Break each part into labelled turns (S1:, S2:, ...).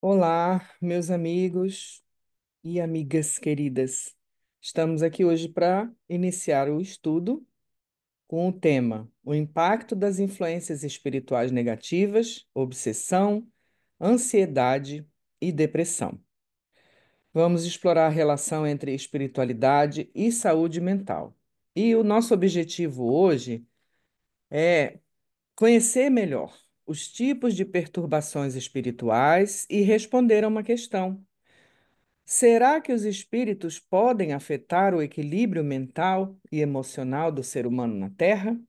S1: Olá, meus amigos e amigas queridas. Estamos aqui hoje para iniciar o estudo com o tema: o impacto das influências espirituais negativas, obsessão, ansiedade e depressão. Vamos explorar a relação entre espiritualidade e saúde mental. E o nosso objetivo hoje é conhecer melhor os tipos de perturbações espirituais e responder a uma questão. Será que os espíritos podem afetar o equilíbrio mental e emocional do ser humano na Terra?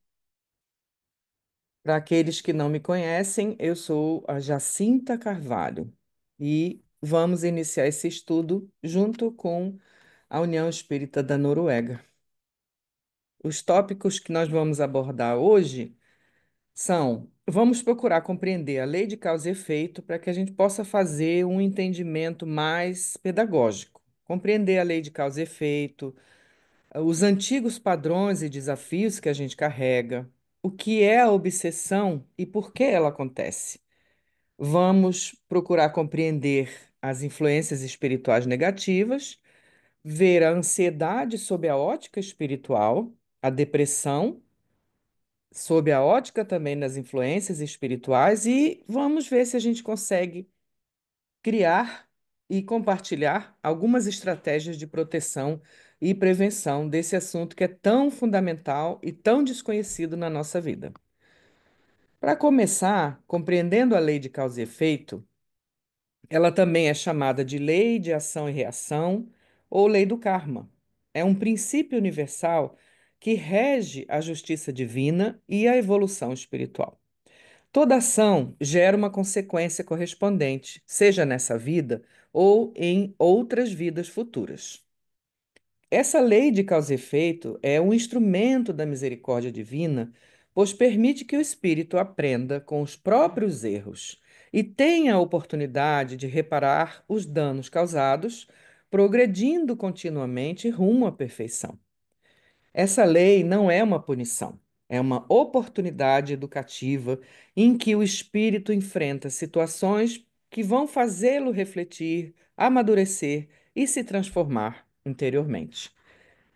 S1: Para aqueles que não me conhecem, eu sou a Jacinta Carvalho e vamos iniciar esse estudo junto com a União Espírita da Noruega. Os tópicos que nós vamos abordar hoje são: vamos procurar compreender a lei de causa e efeito para que a gente possa fazer um entendimento mais pedagógico. Compreender a lei de causa e efeito, os antigos padrões e desafios que a gente carrega, o que é a obsessão e por que ela acontece. Vamos procurar compreender as influências espirituais negativas, ver a ansiedade sob a ótica espiritual, a depressão sob a ótica também das influências espirituais e vamos ver se a gente consegue criar e compartilhar algumas estratégias de proteção e prevenção desse assunto que é tão fundamental e tão desconhecido na nossa vida. Para começar, compreendendo a lei de causa e efeito, ela também é chamada de lei de ação e reação ou lei do karma. É um princípio universal que rege a justiça divina e a evolução espiritual. Toda ação gera uma consequência correspondente, seja nessa vida ou em outras vidas futuras. Essa lei de causa e efeito é um instrumento da misericórdia divina, pois permite que o espírito aprenda com os próprios erros e tenha a oportunidade de reparar os danos causados, progredindo continuamente rumo à perfeição. Essa lei não é uma punição, é uma oportunidade educativa em que o espírito enfrenta situações que vão fazê-lo refletir, amadurecer e se transformar interiormente.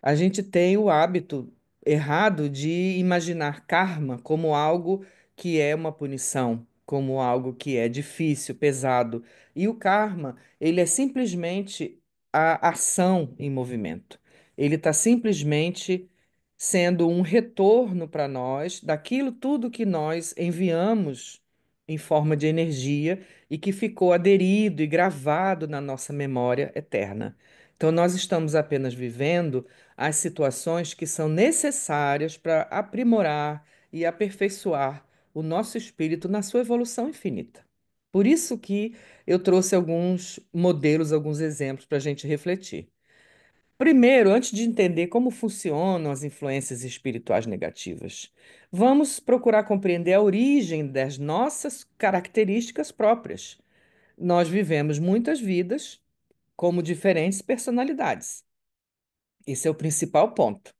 S1: A gente tem o hábito errado de imaginar karma como algo que é uma punição, como algo que é difícil, pesado. E o karma, ele é simplesmente a ação em movimento. Ele está simplesmente sendo um retorno para nós daquilo tudo que nós enviamos em forma de energia e que ficou aderido e gravado na nossa memória eterna. Então, nós estamos apenas vivendo as situações que são necessárias para aprimorar e aperfeiçoar o nosso espírito na sua evolução infinita. Por isso que eu trouxe alguns modelos, alguns exemplos para a gente refletir. Primeiro, antes de entender como funcionam as influências espirituais negativas, vamos procurar compreender a origem das nossas características próprias. Nós vivemos muitas vidas como diferentes personalidades. Esse é o principal ponto.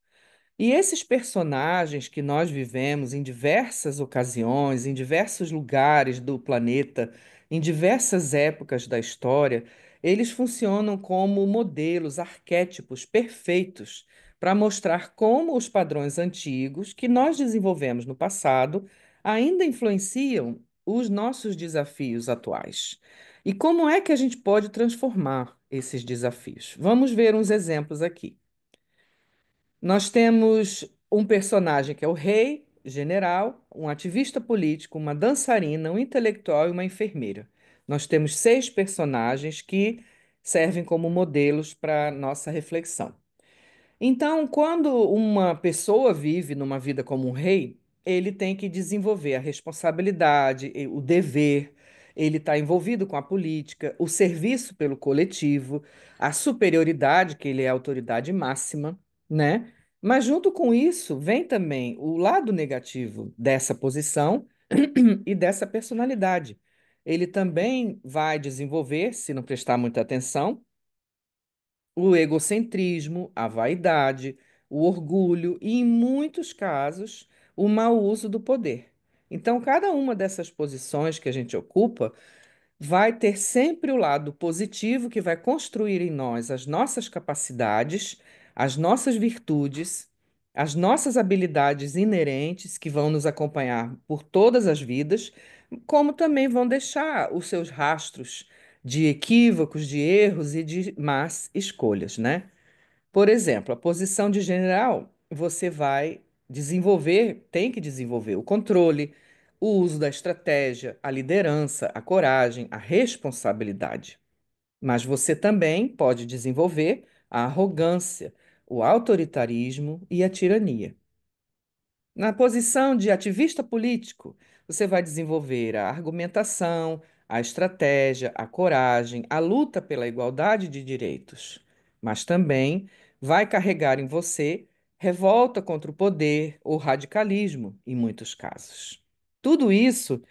S1: E esses personagens que nós vivemos em diversas ocasiões, em diversos lugares do planeta, em diversas épocas da história, eles funcionam como modelos, arquétipos perfeitos para mostrar como os padrões antigos que nós desenvolvemos no passado ainda influenciam os nossos desafios atuais. E como é que a gente pode transformar esses desafios? Vamos ver uns exemplos aqui. Nós temos um personagem que é o rei, general, um ativista político, uma dançarina, um intelectual e uma enfermeira. Nós temos seis personagens que servem como modelos para nossa reflexão. Então, quando uma pessoa vive numa vida como um rei, ele tem que desenvolver a responsabilidade, o dever, ele está envolvido com a política, o serviço pelo coletivo, a superioridade, que ele é a autoridade máxima, né? Mas junto com isso vem também o lado negativo dessa posição e dessa personalidade. Ele também vai desenvolver, se não prestar muita atenção, o egocentrismo, a vaidade, o orgulho e, em muitos casos, o mau uso do poder. Então, cada uma dessas posições que a gente ocupa vai ter sempre o lado positivo que vai construir em nós as nossas capacidades, as nossas virtudes, as nossas habilidades inerentes que vão nos acompanhar por todas as vidas, como também vão deixar os seus rastros de equívocos, de erros e de más escolhas, né? Por exemplo, a posição de general, você vai desenvolver, tem que desenvolver o controle, o uso da estratégia, a liderança, a coragem, a responsabilidade. Mas você também pode desenvolver a arrogância, o autoritarismo e a tirania. Na posição de ativista político, você vai desenvolver a argumentação, a estratégia, a coragem, a luta pela igualdade de direitos, mas também vai carregar em você revolta contra o poder ou radicalismo, em muitos casos. Tudo isso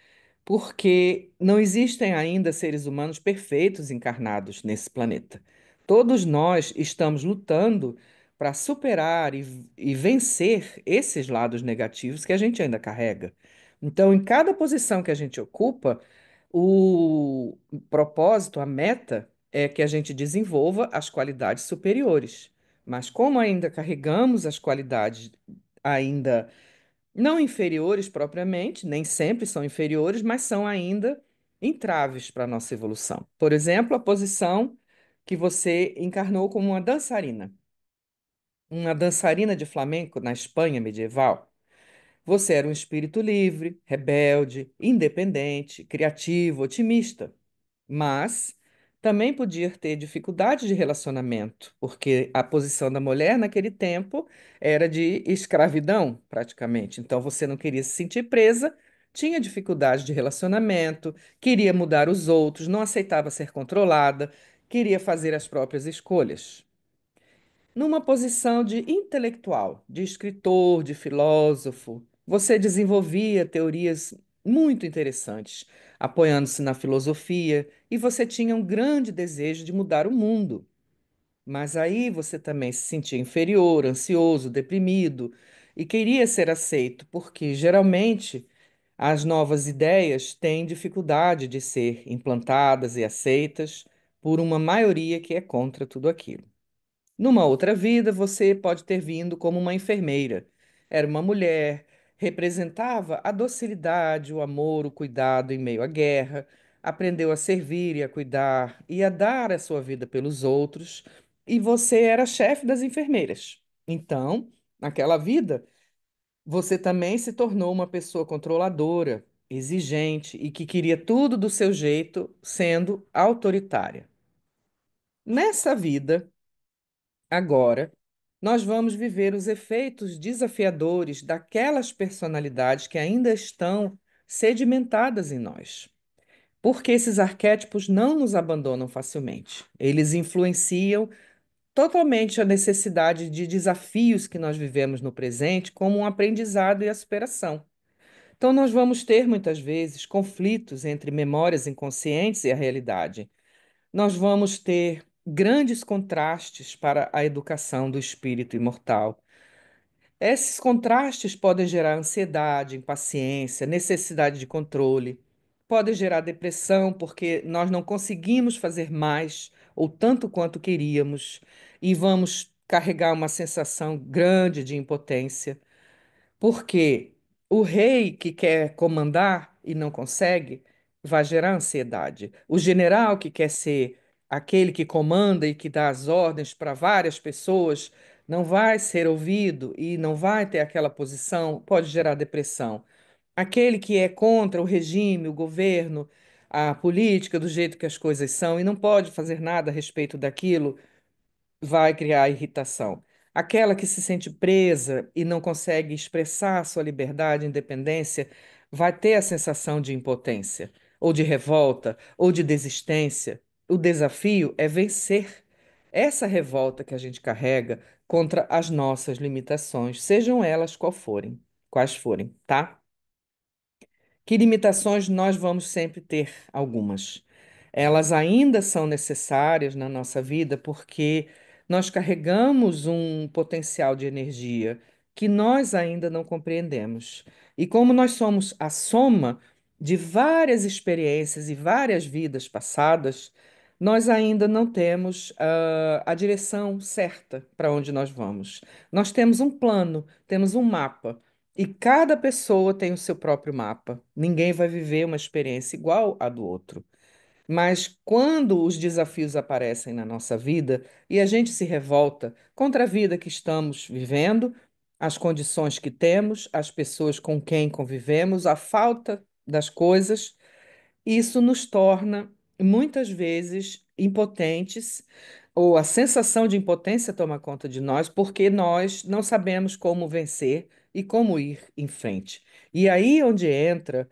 S1: porque não existem ainda seres humanos perfeitos encarnados nesse planeta. Todos nós estamos lutando para superar e vencer esses lados negativos que a gente ainda carrega. Então, em cada posição que a gente ocupa, o propósito, a meta, é que a gente desenvolva as qualidades superiores. Mas como ainda carregamos as qualidades ainda não inferiores propriamente, nem sempre são inferiores, mas são ainda entraves para a nossa evolução. Por exemplo, a posição que você encarnou como uma dançarina de flamenco na Espanha medieval. Você era um espírito livre, rebelde, independente, criativo, otimista, mas também podia ter dificuldade de relacionamento, porque a posição da mulher naquele tempo era de escravidão, praticamente. Então você não queria se sentir presa, tinha dificuldade de relacionamento, queria mudar os outros, não aceitava ser controlada, queria fazer as próprias escolhas. Numa posição de intelectual, de escritor, de filósofo, você desenvolvia teorias muito interessantes, apoiando-se na filosofia, e você tinha um grande desejo de mudar o mundo. Mas aí você também se sentia inferior, ansioso, deprimido e queria ser aceito, porque geralmente as novas ideias têm dificuldade de ser implantadas e aceitas por uma maioria que é contra tudo aquilo. Numa outra vida, você pode ter vindo como uma enfermeira. Era uma mulher, representava a docilidade, o amor, o cuidado em meio à guerra, aprendeu a servir e a cuidar e a dar a sua vida pelos outros, e você era chefe das enfermeiras. Então, naquela vida, você também se tornou uma pessoa controladora, exigente e que queria tudo do seu jeito, sendo autoritária. Nessa vida, agora, nós vamos viver os efeitos desafiadores daquelas personalidades que ainda estão sedimentadas em nós. Porque esses arquétipos não nos abandonam facilmente. Eles influenciam totalmente a necessidade de desafios que nós vivemos no presente, como um aprendizado e a superação. Então, nós vamos ter muitas vezes conflitos entre memórias inconscientes e a realidade. Nós vamos ter grandes contrastes para a educação do espírito imortal. Esses contrastes podem gerar ansiedade, impaciência, necessidade de controle, podem gerar depressão porque nós não conseguimos fazer mais ou tanto quanto queríamos e vamos carregar uma sensação grande de impotência. Porque o rei que quer comandar e não consegue, vai gerar ansiedade. O general que quer ser aquele que comanda e que dá as ordens para várias pessoas, não vai ser ouvido e não vai ter aquela posição, pode gerar depressão. Aquele que é contra o regime, o governo, a política, do jeito que as coisas são e não pode fazer nada a respeito daquilo, vai criar irritação. Aquela que se sente presa e não consegue expressar sua liberdade e independência vai ter a sensação de impotência, ou de revolta, ou de desistência. O desafio é vencer essa revolta que a gente carrega contra as nossas limitações, sejam elas quais forem, tá? Que limitações nós vamos sempre ter algumas. Elas ainda são necessárias na nossa vida porque nós carregamos um potencial de energia que nós ainda não compreendemos. E como nós somos a soma de várias experiências e várias vidas passadas, nós ainda não temos a direção certa para onde nós vamos. Nós temos um plano, temos um mapa, e cada pessoa tem o seu próprio mapa. Ninguém vai viver uma experiência igual à do outro. Mas quando os desafios aparecem na nossa vida e a gente se revolta contra a vida que estamos vivendo, as condições que temos, as pessoas com quem convivemos, a falta das coisas, isso nos torna muitas vezes impotentes, ou a sensação de impotência toma conta de nós, porque nós não sabemos como vencer e como ir em frente. E aí onde entra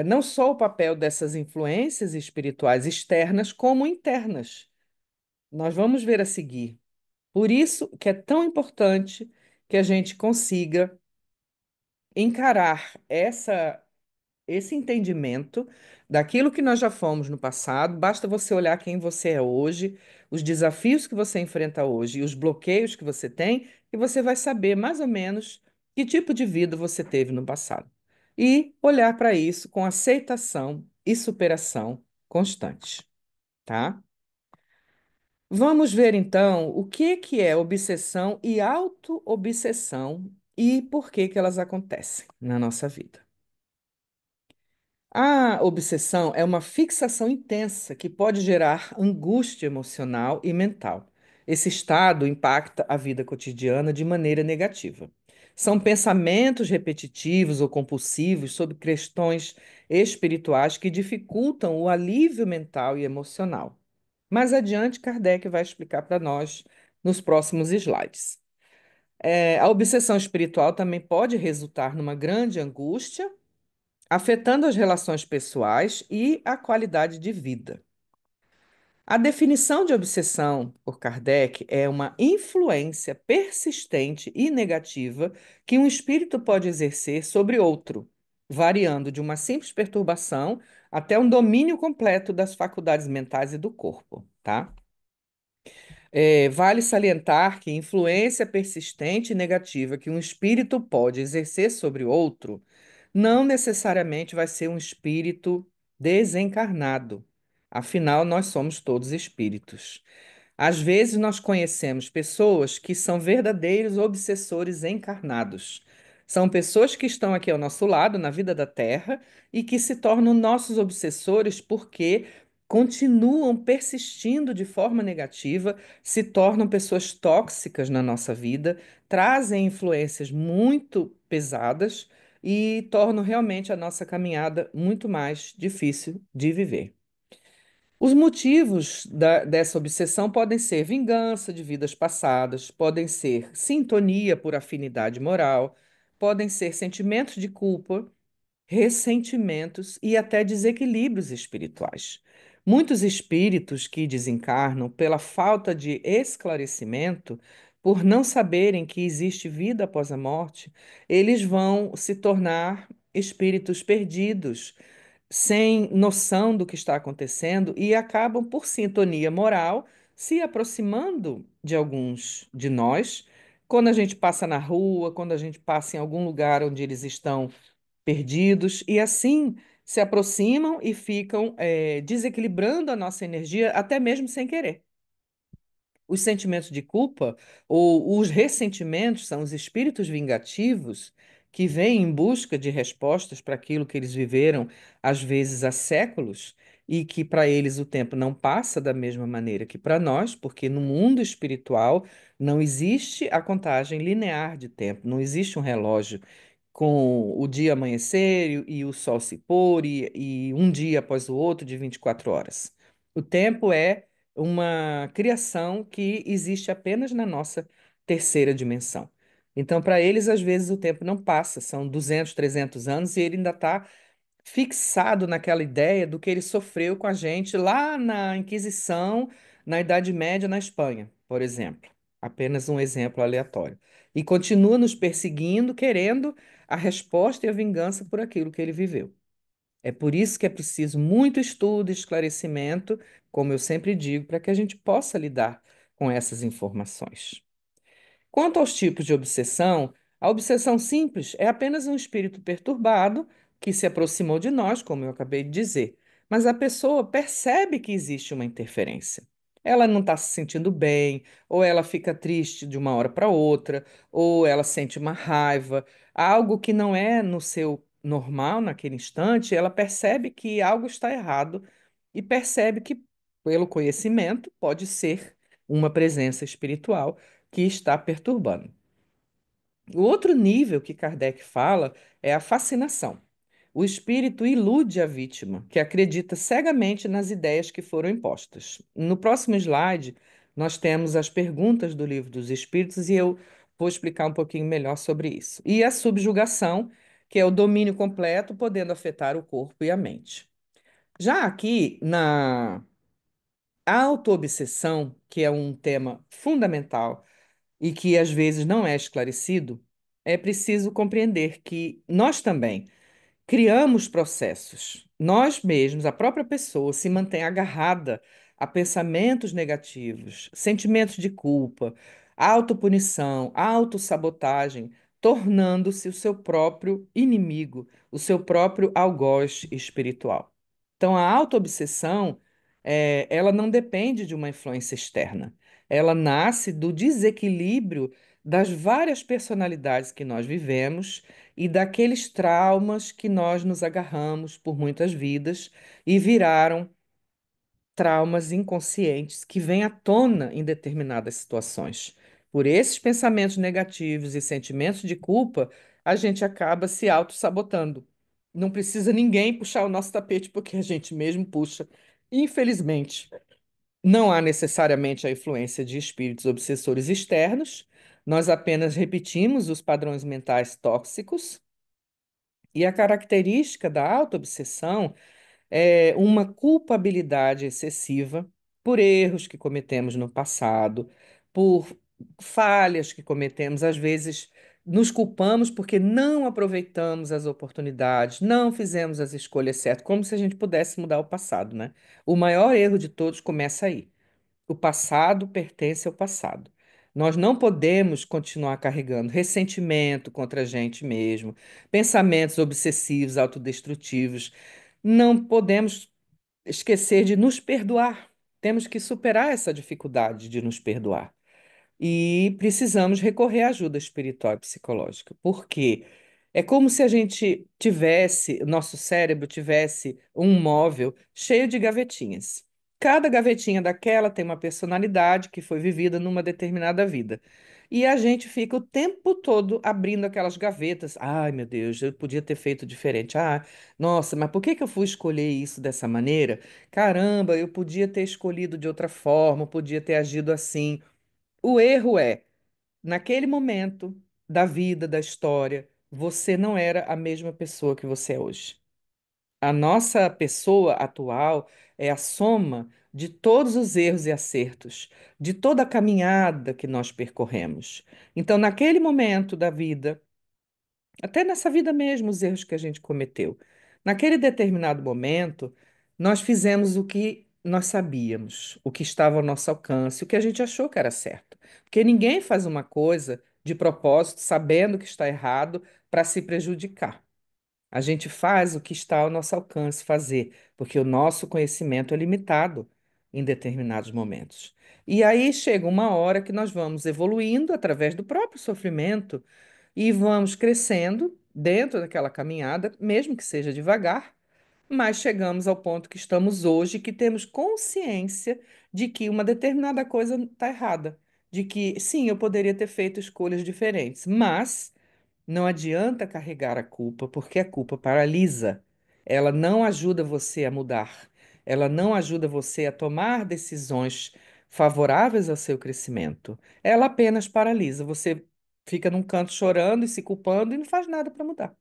S1: não só o papel dessas influências espirituais externas, como internas. Nós vamos ver a seguir. Por isso que é tão importante que a gente consiga encarar esse entendimento daquilo que nós já fomos no passado. Basta você olhar quem você é hoje, os desafios que você enfrenta hoje e os bloqueios que você tem, e você vai saber mais ou menos que tipo de vida você teve no passado. E olhar para isso com aceitação e superação constante, tá? Vamos ver então o que é obsessão e auto-obsessão e por que que elas acontecem na nossa vida. A obsessão é uma fixação intensa que pode gerar angústia emocional e mental. Esse estado impacta a vida cotidiana de maneira negativa. São pensamentos repetitivos ou compulsivos sobre questões espirituais que dificultam o alívio mental e emocional. Mais adiante, Kardec vai explicar para nós nos próximos slides. A obsessão espiritual também pode resultar numa grande angústia afetando as relações pessoais e a qualidade de vida. A definição de obsessão por Kardec é uma influência persistente e negativa que um espírito pode exercer sobre outro, variando de uma simples perturbação até um domínio completo das faculdades mentais e do corpo, tá? Vale salientar que influência persistente e negativa que um espírito pode exercer sobre outro não necessariamente vai ser um espírito desencarnado. Afinal, nós somos todos espíritos. Às vezes, nós conhecemos pessoas que são verdadeiros obsessores encarnados. São pessoas que estão aqui ao nosso lado, na vida da Terra, e que se tornam nossos obsessores porque continuam persistindo de forma negativa, se tornam pessoas tóxicas na nossa vida, trazem influências muito pesadas e tornam realmente a nossa caminhada muito mais difícil de viver. Os motivos dessa obsessão podem ser vingança de vidas passadas, podem ser sintonia por afinidade moral, podem ser sentimentos de culpa, ressentimentos e até desequilíbrios espirituais. Muitos espíritos que desencarnam pela falta de esclarecimento, por não saberem que existe vida após a morte, eles vão se tornar espíritos perdidos sem noção do que está acontecendo e acabam, por sintonia moral, se aproximando de alguns de nós. Quando a gente passa na rua, quando a gente passa em algum lugar onde eles estão perdidos, e assim se aproximam e ficam, desequilibrando a nossa energia, até mesmo sem querer. Os sentimentos de culpa ou os ressentimentos são os espíritos vingativos que vêm em busca de respostas para aquilo que eles viveram, às vezes há séculos, e que para eles o tempo não passa da mesma maneira que para nós, porque no mundo espiritual não existe a contagem linear de tempo, não existe um relógio com o dia amanhecer e o sol se pôr e um dia após o outro de 24 horas. O tempo é uma criação que existe apenas na nossa terceira dimensão. Então, para eles, às vezes, o tempo não passa, são 200, 300 anos e ele ainda está fixado naquela ideia do que ele sofreu com a gente lá na Inquisição, na Idade Média, na Espanha, por exemplo. Apenas um exemplo aleatório. E continua nos perseguindo, querendo a resposta e a vingança por aquilo que ele viveu. É por isso que é preciso muito estudo e esclarecimento, como eu sempre digo, para que a gente possa lidar com essas informações. Quanto aos tipos de obsessão, a obsessão simples é apenas um espírito perturbado que se aproximou de nós, como eu acabei de dizer. Mas a pessoa percebe que existe uma interferência. Ela não está se sentindo bem, ou ela fica triste de uma hora para outra, ou ela sente uma raiva, algo que não é no seu normal naquele instante, ela percebe que algo está errado e percebe que, pelo conhecimento, pode ser uma presença espiritual que está perturbando. O outro nível que Kardec fala é a fascinação. O espírito ilude a vítima, que acredita cegamente nas ideias que foram impostas. No próximo slide, nós temos as perguntas do Livro dos Espíritos e eu vou explicar um pouquinho melhor sobre isso. E a subjugação, que é o domínio completo, podendo afetar o corpo e a mente. Já aqui, na autoobsessão, que é um tema fundamental e que às vezes não é esclarecido, é preciso compreender que nós também criamos processos. Nós mesmos, a própria pessoa, se mantém agarrada a pensamentos negativos, sentimentos de culpa, autopunição, autossabotagem, tornando-se o seu próprio inimigo, o seu próprio algoz espiritual. Então, a autoobsessão, ela não depende de uma influência externa. Ela nasce do desequilíbrio das várias personalidades que nós vivemos e daqueles traumas que nós nos agarramos por muitas vidas e viraram traumas inconscientes que vêm à tona em determinadas situações. Por esses pensamentos negativos e sentimentos de culpa, a gente acaba se auto-sabotando. Não precisa ninguém puxar o nosso tapete porque a gente mesmo puxa. Infelizmente, não há necessariamente a influência de espíritos obsessores externos, nós apenas repetimos os padrões mentais tóxicos e a característica da autoobsessão é uma culpabilidade excessiva por erros que cometemos no passado, por falhas que cometemos, às vezes nos culpamos porque não aproveitamos as oportunidades, não fizemos as escolhas certas, como se a gente pudesse mudar o passado, né? O maior erro de todos começa aí. O passado pertence ao passado. Nós não podemos continuar carregando ressentimento contra a gente mesmo, pensamentos obsessivos, autodestrutivos. Não podemos esquecer de nos perdoar. Temos que superar essa dificuldade de nos perdoar. E precisamos recorrer à ajuda espiritual e psicológica, porque é como se a gente tivesse, nosso cérebro tivesse um móvel cheio de gavetinhas. Cada gavetinha daquela tem uma personalidade que foi vivida numa determinada vida. E a gente fica o tempo todo abrindo aquelas gavetas. Ai, meu Deus, eu podia ter feito diferente. Ah, nossa, mas por que que eu fui escolher isso dessa maneira? Caramba, eu podia ter escolhido de outra forma, podia ter agido assim. O erro é, naquele momento da vida, da história, você não era a mesma pessoa que você é hoje. A nossa pessoa atual é a soma de todos os erros e acertos, de toda a caminhada que nós percorremos. Então, naquele momento da vida, até nessa vida mesmo, os erros que a gente cometeu. Naquele determinado momento, nós fizemos o que nós sabíamos, o que estava ao nosso alcance, o que a gente achou que era certo. Porque ninguém faz uma coisa de propósito, sabendo que está errado, para se prejudicar. A gente faz o que está ao nosso alcance fazer, porque o nosso conhecimento é limitado em determinados momentos. E aí chega uma hora que nós vamos evoluindo através do próprio sofrimento e vamos crescendo dentro daquela caminhada, mesmo que seja devagar, mas chegamos ao ponto que estamos hoje, que temos consciência de que uma determinada coisa está errada, de que sim, eu poderia ter feito escolhas diferentes, mas não adianta carregar a culpa, porque a culpa paralisa. Ela não ajuda você a mudar. Ela não ajuda você a tomar decisões favoráveis ao seu crescimento. Ela apenas paralisa. Você fica num canto chorando e se culpando e não faz nada para mudar.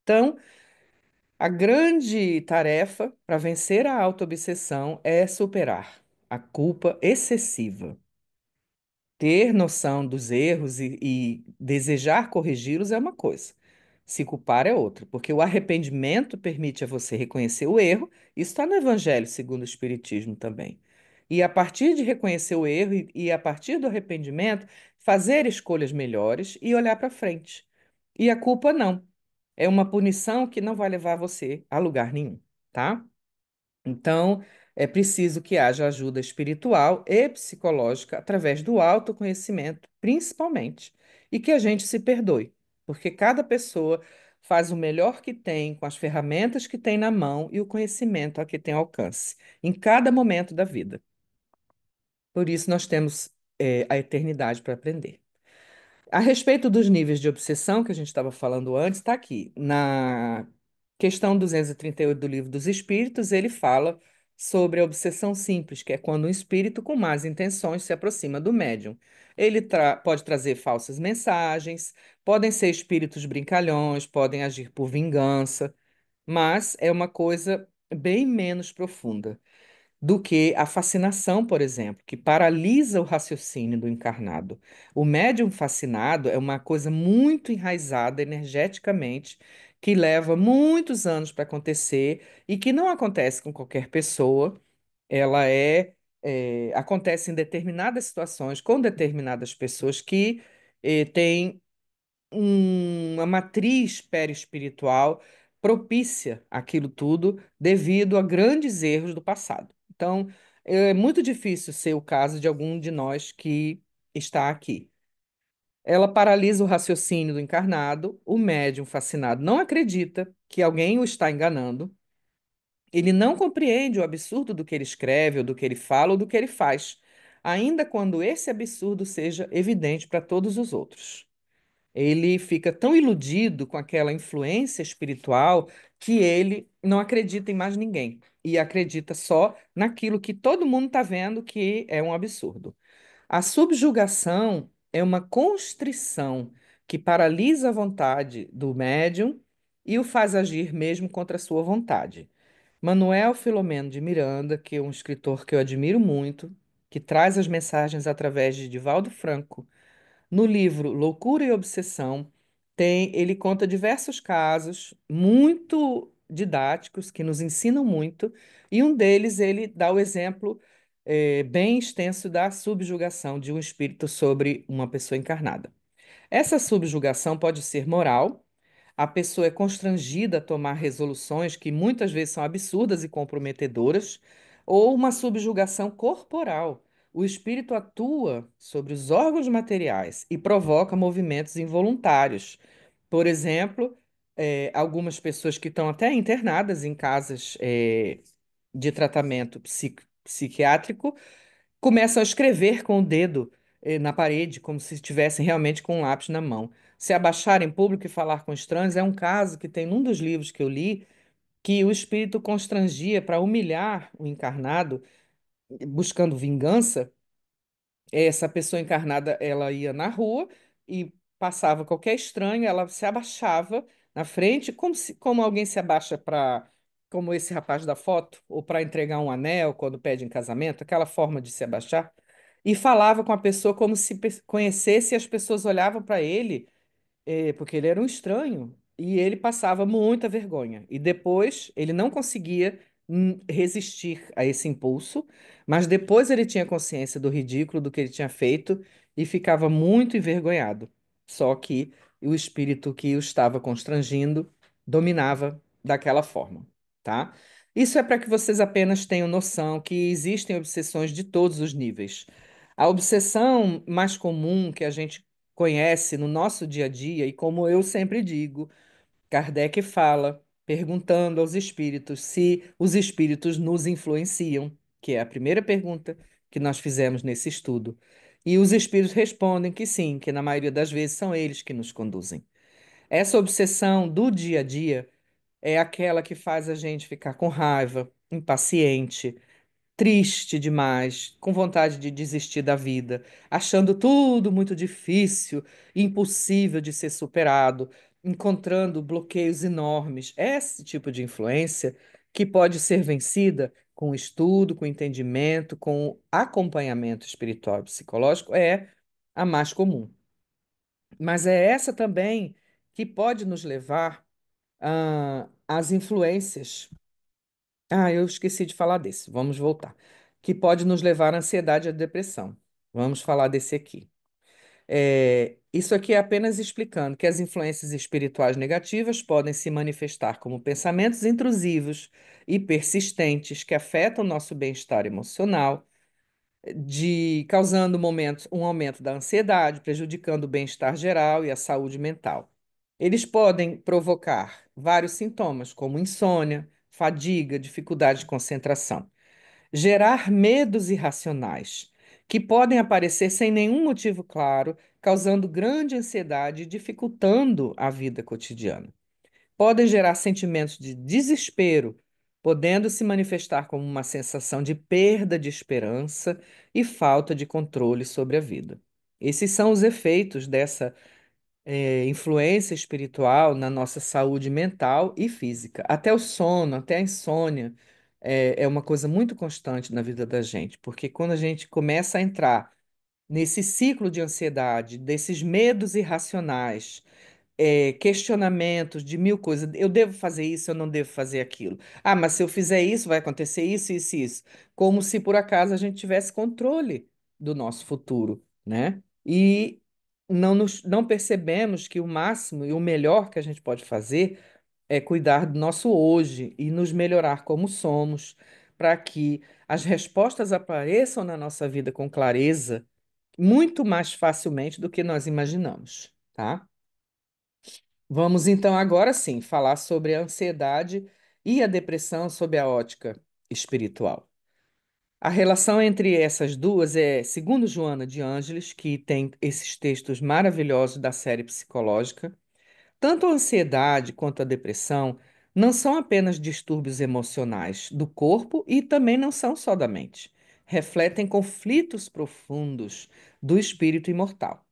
S1: Então, a grande tarefa para vencer a autoobsessão é superar a culpa excessiva. Ter noção dos erros e desejar corrigi-los é uma coisa. Se culpar é outra, porque o arrependimento permite a você reconhecer o erro. Isso está no Evangelho segundo o Espiritismo também. E a partir de reconhecer o erro e a partir do arrependimento, fazer escolhas melhores e olhar para frente. E a culpa não. é uma punição que não vai levar você a lugar nenhum, tá? Então, é preciso que haja ajuda espiritual e psicológica através do autoconhecimento, principalmente, e que a gente se perdoe, porque cada pessoa faz o melhor que tem com as ferramentas que tem na mão e o conhecimento a que tem alcance, em cada momento da vida. Por isso, nós temos, a eternidade para aprender. A respeito dos níveis de obsessão que a gente estava falando antes, está aqui. Na questão 238 do Livro dos Espíritos, ele fala sobre a obsessão simples, que é quando um espírito com más intenções se aproxima do médium. Ele pode trazer falsas mensagens, podem ser espíritos brincalhões, podem agir por vingança, mas é uma coisa bem menos profunda do que a fascinação, por exemplo, que paralisa o raciocínio do encarnado. O médium fascinado é uma coisa muito enraizada energeticamente, que leva muitos anos para acontecer e que não acontece com qualquer pessoa. Ela acontece em determinadas situações, com determinadas pessoas que têm uma matriz perispiritual propícia àquilo tudo devido a grandes erros do passado. Então, é muito difícil ser o caso de algum de nós que está aqui. Ela paralisa o raciocínio do encarnado, o médium fascinado não acredita que alguém o está enganando, ele não compreende o absurdo do que ele escreve, ou do que ele fala, ou do que ele faz, ainda quando esse absurdo seja evidente para todos os outros. Ele fica tão iludido com aquela influência espiritual que ele não acredita em mais ninguém e acredita só naquilo que todo mundo está vendo que é um absurdo. A subjugação é uma constrição que paralisa a vontade do médium e o faz agir mesmo contra a sua vontade. Manuel Filomeno de Miranda, que é um escritor que eu admiro muito, que traz as mensagens através de Divaldo Franco, no livro Loucura e Obsessão, ele conta diversos casos muito didáticos que nos ensinam muito, e um deles ele dá o exemplo bem extenso da subjugação de um espírito sobre uma pessoa encarnada. Essa subjugação pode ser moral, a pessoa é constrangida a tomar resoluções que muitas vezes são absurdas e comprometedoras, ou uma subjugação corporal. O espírito atua sobre os órgãos materiais e provoca movimentos involuntários. Por exemplo, algumas pessoas que estão até internadas em casas, de tratamento psiquiátrico começam a escrever com o dedo, na parede, como se estivessem realmente com um lápis na mão. Se abaixar em público e falar com estranhos é um caso que tem num dos livros que eu li, que o espírito constrangia para humilhar o encarnado, buscando vingança. Essa pessoa encarnada, ela ia na rua e passava qualquer estranho, ela se abaixava na frente, como alguém se abaixa para, como esse rapaz da foto, ou para entregar um anel quando pede em casamento, aquela forma de se abaixar, e falava com a pessoa como se conhecesse, e as pessoas olhavam para ele, porque ele era um estranho e ele passava muita vergonha. E depois ele não conseguia resistir a esse impulso, mas depois ele tinha consciência do ridículo do que ele tinha feito e ficava muito envergonhado. Só que o espírito que o estava constrangindo dominava daquela forma, tá? Isso é para que vocês apenas tenham noção que existem obsessões de todos os níveis. A obsessão mais comum que a gente conhece no nosso dia a dia, e como eu sempre digo, Kardec fala, perguntando aos espíritos se os espíritos nos influenciam, que é a primeira pergunta que nós fizemos nesse estudo. E os espíritos respondem que sim, que na maioria das vezes são eles que nos conduzem. Essa obsessão do dia a dia é aquela que faz a gente ficar com raiva, impaciente, triste demais, com vontade de desistir da vida, achando tudo muito difícil, impossível de ser superado, encontrando bloqueios enormes. Esse tipo de influência, que pode ser vencida com estudo, com entendimento, com acompanhamento espiritual e psicológico, é a mais comum. Mas é essa também que pode nos levar às influências. Ah, eu esqueci de falar desse. Vamos voltar. Que pode nos levar à ansiedade e à depressão. Vamos falar desse aqui. Isso aqui é apenas explicando que as influências espirituais negativas podem se manifestar como pensamentos intrusivos e persistentes que afetam nosso bem-estar emocional, causando um aumento da ansiedade, prejudicando o bem-estar geral e a saúde mental. Eles podem provocar vários sintomas, como insônia, fadiga, dificuldade de concentração, gerar medos irracionais, que podem aparecer sem nenhum motivo claro, causando grande ansiedade e dificultando a vida cotidiana. Podem gerar sentimentos de desespero, podendo se manifestar como uma sensação de perda de esperança e falta de controle sobre a vida. Esses são os efeitos dessa influência espiritual na nossa saúde mental e física. Até o sono, até a insônia é uma coisa muito constante na vida da gente, porque quando a gente começa a entrar nesse ciclo de ansiedade, desses medos irracionais, questionamentos de mil coisas. Eu devo fazer isso, eu não devo fazer aquilo. Ah, mas se eu fizer isso, vai acontecer isso, isso, e isso. Como se por acaso a gente tivesse controle do nosso futuro, né? E não percebemos que o máximo e o melhor que a gente pode fazer é cuidar do nosso hoje e nos melhorar como somos, para que as respostas apareçam na nossa vida com clareza muito mais facilmente do que nós imaginamos, tá? Vamos então agora sim falar sobre a ansiedade e a depressão sob a ótica espiritual. A relação entre essas duas é, segundo Joana de Ângeles, que tem esses textos maravilhosos da série psicológica, tanto a ansiedade quanto a depressão não são apenas distúrbios emocionais do corpo e também não são só da mente. Refletem conflitos profundos do espírito imortal.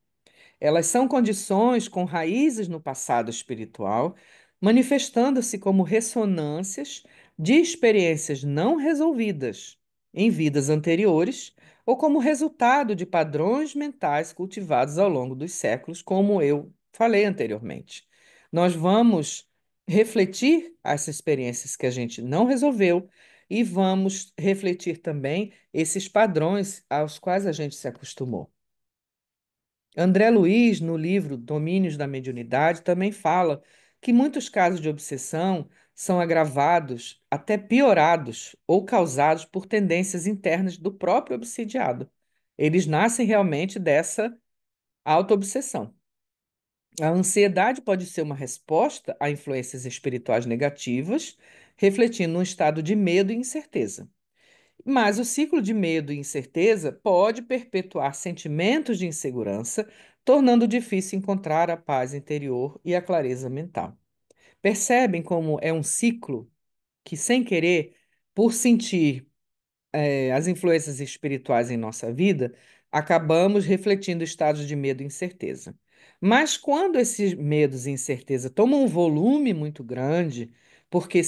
S1: Elas são condições com raízes no passado espiritual, manifestando-se como ressonâncias de experiências não resolvidas em vidas anteriores ou como resultado de padrões mentais cultivados ao longo dos séculos, como eu falei anteriormente. Nós vamos refletir essas experiências que a gente não resolveu e vamos refletir também esses padrões aos quais a gente se acostumou. André Luiz, no livro Domínios da Mediunidade, também fala que muitos casos de obsessão são agravados, até piorados ou causados por tendências internas do próprio obsidiado. Eles nascem realmente dessa autoobsessão. A ansiedade pode ser uma resposta a influências espirituais negativas, refletindo um estado de medo e incerteza. Mas o ciclo de medo e incerteza pode perpetuar sentimentos de insegurança, tornando difícil encontrar a paz interior e a clareza mental. Percebem como é um ciclo que, sem querer, por sentir as influências espirituais em nossa vida, acabamos refletindo estados de medo e incerteza. Mas quando esses medos e incerteza tomam um volume muito grande, porque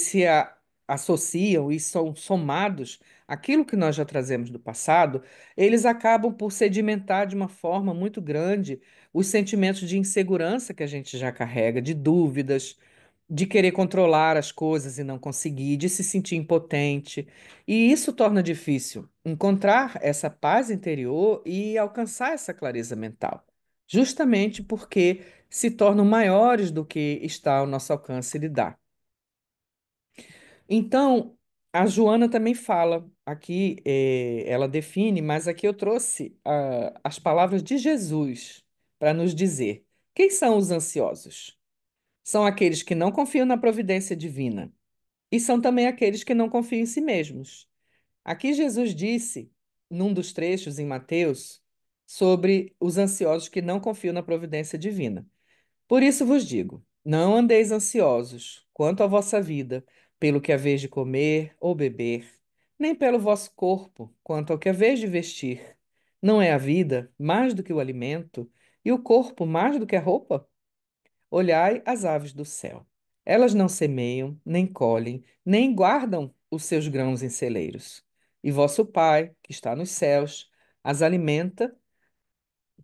S1: associam e são somados àquilo que nós já trazemos do passado, eles acabam por sedimentar de uma forma muito grande os sentimentos de insegurança que a gente já carrega, de dúvidas, de querer controlar as coisas e não conseguir, de se sentir impotente. E isso torna difícil encontrar essa paz interior e alcançar essa clareza mental, justamente porque se tornam maiores do que está ao nosso alcance lidar. Então, a Joana também fala aqui, ela define, mas aqui eu trouxe as palavras de Jesus para nos dizer: quem são os ansiosos? São aqueles que não confiam na providência divina e são também aqueles que não confiam em si mesmos. Aqui Jesus disse, num dos trechos em Mateus, sobre os ansiosos que não confiam na providência divina. Por isso vos digo: não andeis ansiosos quanto à vossa vida, pelo que haveis de comer ou beber, nem pelo vosso corpo, quanto ao que haveis de vestir. Não é a vida mais do que o alimento, e o corpo mais do que a roupa? Olhai as aves do céu. Elas não semeiam, nem colhem, nem guardam os seus grãos em celeiros. E vosso Pai, que está nos céus, as alimenta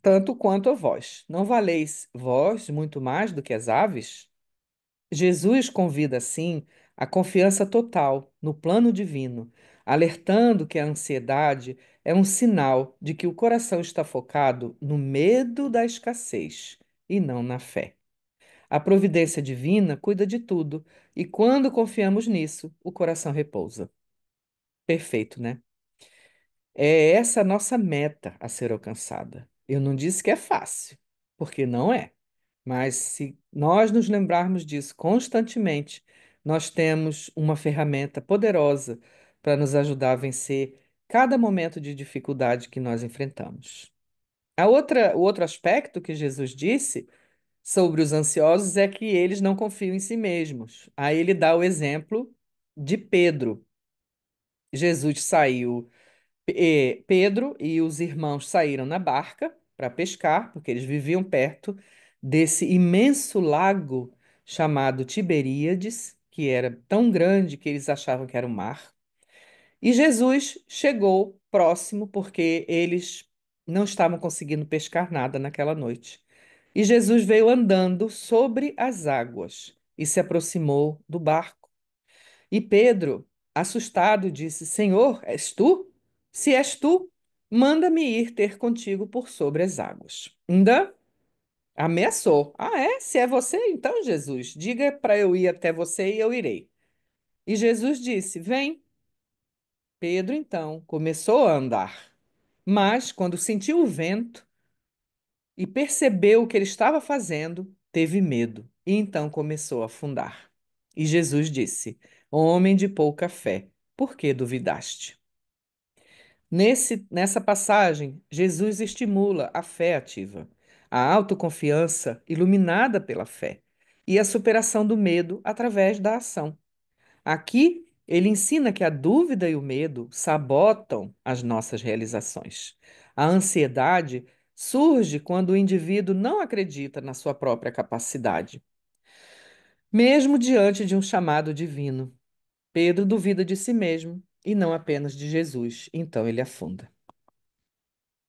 S1: tanto quanto a vós. Não valeis vós muito mais do que as aves? Jesus convida, assim, a confiança total no plano divino, alertando que a ansiedade é um sinal de que o coração está focado no medo da escassez e não na fé. A providência divina cuida de tudo, e quando confiamos nisso, o coração repousa. Perfeito, né? É essa a nossa meta a ser alcançada. Eu não disse que é fácil, porque não é. Mas se nós nos lembrarmos disso constantemente, nós temos uma ferramenta poderosa para nos ajudar a vencer cada momento de dificuldade que nós enfrentamos. O outro aspecto que Jesus disse sobre os ansiosos é que eles não confiam em si mesmos. Aí ele dá o exemplo de Pedro. Jesus saiu, Pedro e os irmãos saíram na barca para pescar, porque eles viviam perto desse imenso lago chamado Tiberíades, que era tão grande que eles achavam que era o mar. E Jesus chegou próximo porque eles não estavam conseguindo pescar nada naquela noite. E Jesus veio andando sobre as águas e se aproximou do barco. E Pedro, assustado, disse: Senhor, és tu? Se és tu, manda-me ir ter contigo por sobre as águas. Ainda ameaçou. Ah, é? Se é você, então, Jesus, diga para eu ir até você e eu irei. E Jesus disse: Vem. Pedro, então, começou a andar. Mas, quando sentiu o vento e percebeu o que ele estava fazendo, teve medo e então começou a afundar. E Jesus disse: Homem de pouca fé, por que duvidaste? Nessa passagem, Jesus estimula a fé ativa, a autoconfiança iluminada pela fé e a superação do medo através da ação. Aqui, ele ensina que a dúvida e o medo sabotam as nossas realizações. A ansiedade surge quando o indivíduo não acredita na sua própria capacidade, mesmo diante de um chamado divino. Pedro duvida de si mesmo e não apenas de Jesus, então ele afunda.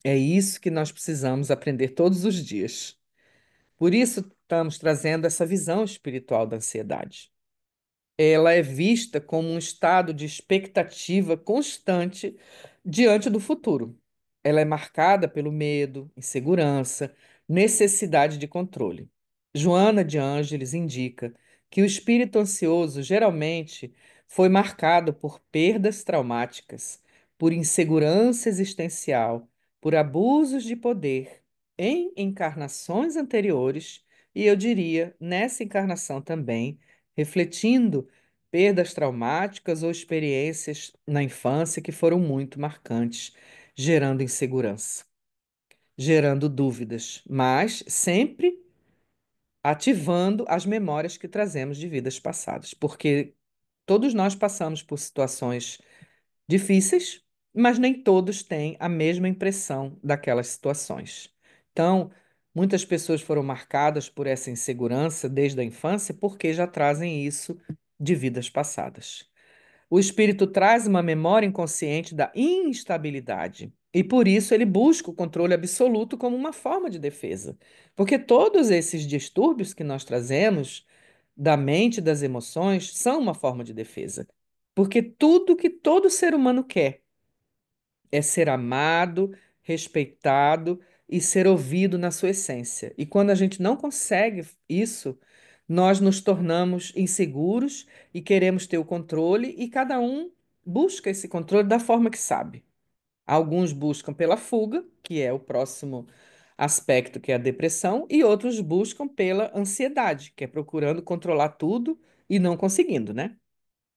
S1: É isso que nós precisamos aprender todos os dias. Por isso, estamos trazendo essa visão espiritual da ansiedade. Ela é vista como um estado de expectativa constante diante do futuro. Ela é marcada pelo medo, insegurança, necessidade de controle. Joana de Ângeles indica que o espírito ansioso geralmente foi marcado por perdas traumáticas, por insegurança existencial, por abusos de poder em encarnações anteriores e eu diria nessa encarnação também, refletindo perdas traumáticas ou experiências na infância que foram muito marcantes, gerando insegurança, gerando dúvidas, mas sempre ativando as memórias que trazemos de vidas passadas, porque todos nós passamos por situações difíceis, mas nem todos têm a mesma impressão daquelas situações. Então, muitas pessoas foram marcadas por essa insegurança desde a infância porque já trazem isso de vidas passadas. O espírito traz uma memória inconsciente da instabilidade. E por isso ele busca o controle absoluto como uma forma de defesa. Porque todos esses distúrbios que nós trazemos da mente e das emoções são uma forma de defesa. Porque tudo que todo ser humano quer é ser amado, respeitado e ser ouvido na sua essência. E quando a gente não consegue isso, nós nos tornamos inseguros e queremos ter o controle, e cada um busca esse controle da forma que sabe. Alguns buscam pela fuga, que é o próximo aspecto, que é a depressão, e outros buscam pela ansiedade, que é procurando controlar tudo e não conseguindo, né?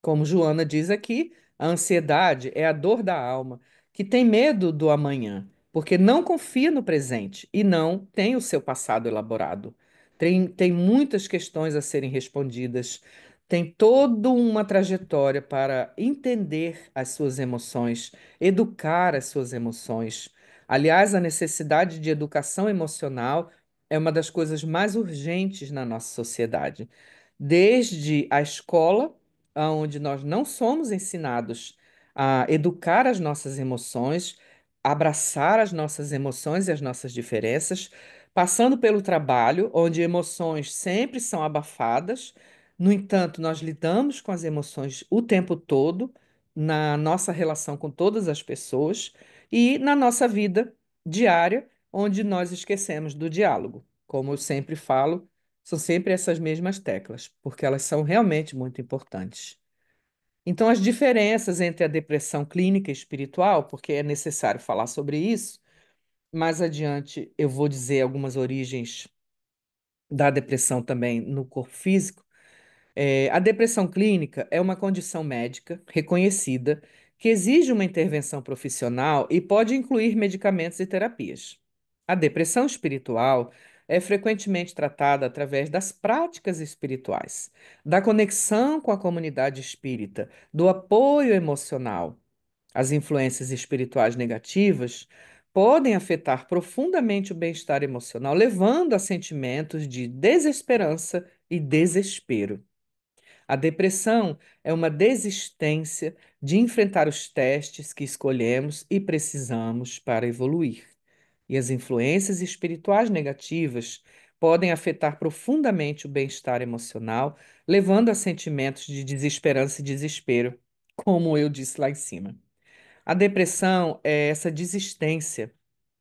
S1: Como Joana diz aqui, a ansiedade é a dor da alma que tem medo do amanhã, porque não confia no presente e não tem o seu passado elaborado. Tem muitas questões a serem respondidas, tem toda uma trajetória para entender as suas emoções, educar as suas emoções. Aliás, a necessidade de educação emocional é uma das coisas mais urgentes na nossa sociedade. Desde a escola, onde nós não somos ensinados a educar as nossas emoções, abraçar as nossas emoções e as nossas diferenças, passando pelo trabalho, onde emoções sempre são abafadas. No entanto, nós lidamos com as emoções o tempo todo, na nossa relação com todas as pessoas, e na nossa vida diária, onde nós esquecemos do diálogo. Como eu sempre falo, são sempre essas mesmas teclas, porque elas são realmente muito importantes. Então, as diferenças entre a depressão clínica e espiritual, porque é necessário falar sobre isso, mais adiante eu vou dizer algumas origens da depressão também no corpo físico. A depressão clínica é uma condição médica reconhecida que exige uma intervenção profissional e pode incluir medicamentos e terapias. A depressão espiritual é frequentemente tratada através das práticas espirituais, da conexão com a comunidade espírita, do apoio emocional. As influências espirituais negativas podem afetar profundamente o bem-estar emocional, levando a sentimentos de desesperança e desespero. A depressão é uma desistência de enfrentar os testes que escolhemos e precisamos para evoluir. E as influências espirituais negativas podem afetar profundamente o bem-estar emocional, levando a sentimentos de desesperança e desespero, como eu disse lá em cima. A depressão é essa desistência